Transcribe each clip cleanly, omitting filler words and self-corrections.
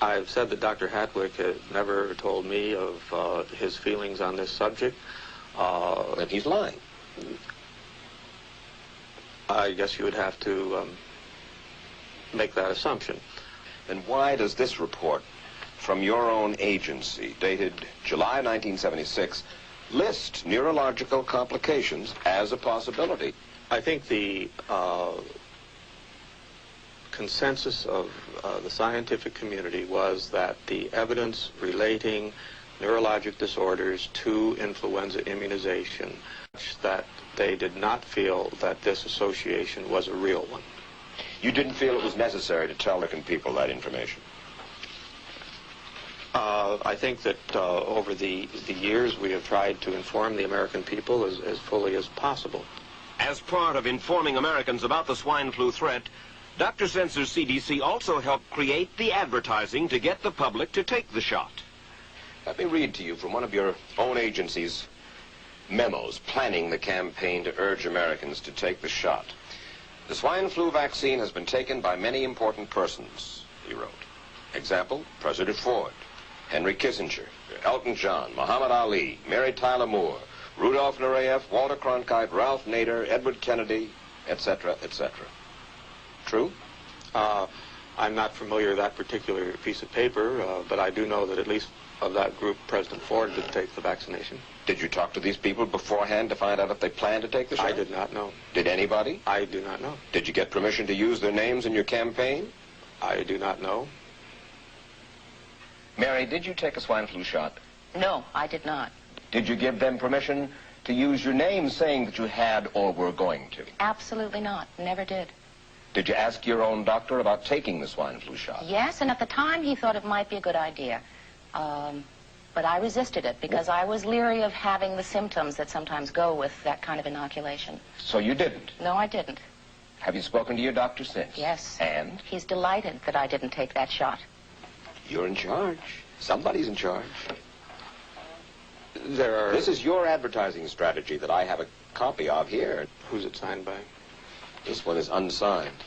I've said that Dr. Hatwick has never told me of his feelings on this subject. Then he's lying. I guess you would have to make that assumption. Then why does this report from your own agency, dated July 1976, list neurological complications as a possibility? I think the consensus of the scientific community was that the evidence relating neurologic disorders to influenza immunization, that they did not feel that this association was a real one. You didn't feel it was necessary to tell American people that information? I think that over the years we have tried to inform the American people as fully as possible. As part of informing Americans about the swine flu threat, Dr. Sensor's CDC also helped create the advertising to get the public to take the shot. Let me read to you from one of your own agency's memos planning the campaign to urge Americans to take the shot. The swine flu vaccine has been taken by many important persons, he wrote. Example, President Ford, Henry Kissinger, Elton John, Muhammad Ali, Mary Tyler Moore, Rudolph Nureyev, Walter Cronkite, Ralph Nader, Edward Kennedy, etc., etc. True? I'm not familiar with that particular piece of paper, but I do know that at least of that group, President Ford did take the vaccination. Did you talk to these people beforehand to find out if they planned to take the shot? I did not know. Did anybody? I do not know. Did you get permission to use their names in your campaign? I do not know. Mary, did you take a swine flu shot? No, I did not. Did you give them permission to use your name saying that you had or were going to? Absolutely not. Never did. Did you ask your own doctor about taking the swine flu shot? Yes, and at the time he thought it might be a good idea. But I resisted it because I was leery of having the symptoms that sometimes go with that kind of inoculation. So you didn't? No, I didn't. Have you spoken to your doctor since? Yes. And? He's delighted that I didn't take that shot. You're in charge. Somebody's in charge. This is your advertising strategy that I have a copy of here. Who's it signed by? This one is unsigned.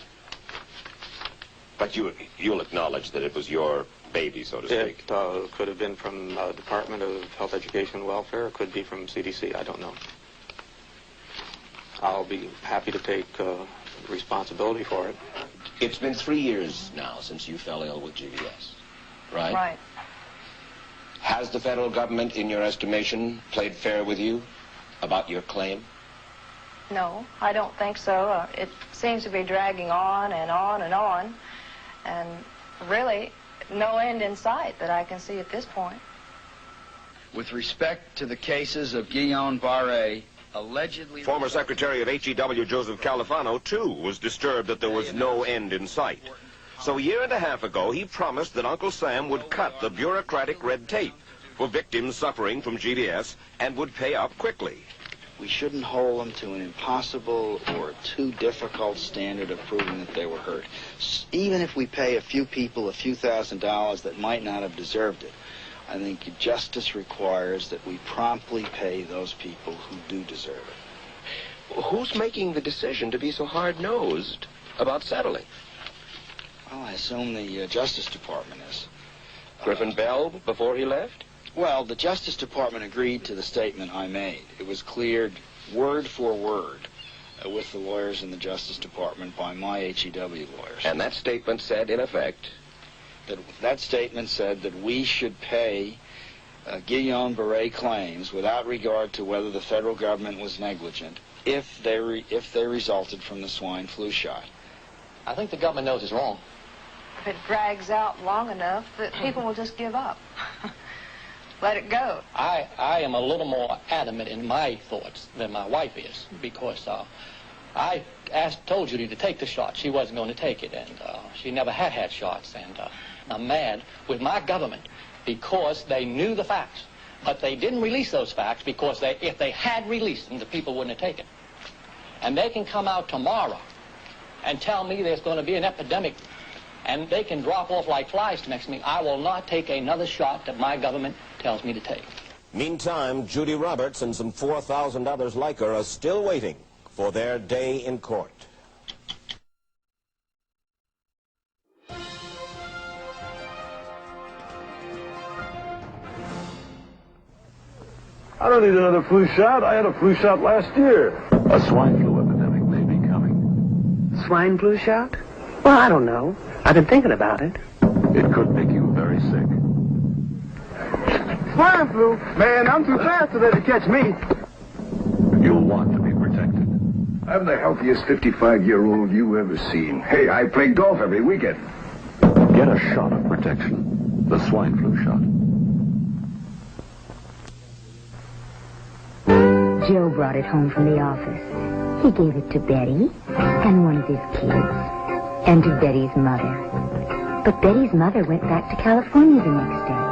But you'll acknowledge that it was your baby, so to speak. It could have been from the Department of Health, Education, and Welfare. It could be from CDC. I don't know. I'll be happy to take responsibility for it. It's been 3 years now since you fell ill with GBS, right? Right. Has the federal government, in your estimation, played fair with you about your claim? No, I don't think so. It seems to be dragging on and on and on, and really no end in sight that I can see at this point. With respect to the cases of Guillain-Barré, allegedly... Former Secretary of HEW Joseph Califano, too, was disturbed that there was no end in sight. So a year and a half ago, he promised that Uncle Sam would cut the bureaucratic red tape for victims suffering from GBS and would pay up quickly. We shouldn't hold them to an impossible or too difficult standard of proving that they were hurt. Even if we pay a few people a few $1,000s that might not have deserved it, I think justice requires that we promptly pay those people who do deserve it. Who's making the decision to be so hard-nosed about settling? Well, I assume the Justice Department is. Griffin Bell before he left? Well, the Justice Department agreed to the statement I made. It was cleared word for word with the lawyers in the Justice Department by my HEW lawyers. And that statement said, in effect? That statement said that we should pay Guillain-Barré claims without regard to whether the federal government was negligent if they resulted from the swine flu shot. I think the government knows it's wrong. If it drags out long enough, that people will just give up. Let it go. I am a little more adamant in my thoughts than my wife is, because I told Judy to take the shot. She wasn't going to take it, and she never had shots. And I'm mad with my government because they knew the facts, but they didn't release those facts because if they had released them, the people wouldn't have taken. And they can come out tomorrow and tell me there's going to be an epidemic, and they can drop off like flies next to me. I will not take another shot that my government tells me to take. Meantime, Judy Roberts and some 4,000 others like her are still waiting for their day in court. I don't need another flu shot. I had a flu shot last year. A swine flu epidemic may be coming. Swine flu shot? Well, I don't know. I've been thinking about it. It could make you very sick. Swine flu? Man, I'm too fast to let it catch me. You'll want to be protected. I'm the healthiest 55-year-old you ever seen. Hey, I play golf every weekend. Get a shot of protection. The swine flu shot. Joe brought it home from the office. He gave it to Betty and one of his kids and to Betty's mother. But Betty's mother went back to California the next day.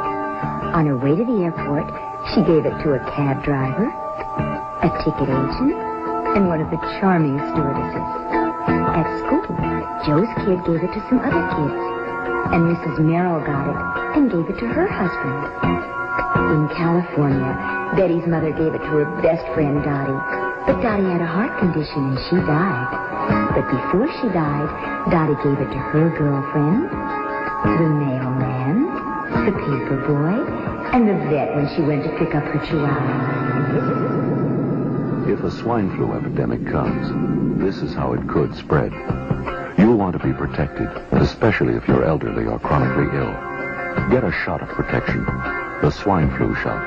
On her way to the airport, she gave it to a cab driver, a ticket agent, and one of the charming stewardesses. At school, Joe's kid gave it to some other kids, and Mrs. Merrill got it and gave it to her husband. In California, Betty's mother gave it to her best friend, Dottie. But Dottie had a heart condition and she died. But before she died, Dottie gave it to her girlfriend, the mailman, the paper boy, and the vet when she went to pick up her chihuahua. If a swine flu epidemic comes, this is how it could spread. You'll want to be protected, especially if you're elderly or chronically ill. Get a shot of protection. The swine flu shot.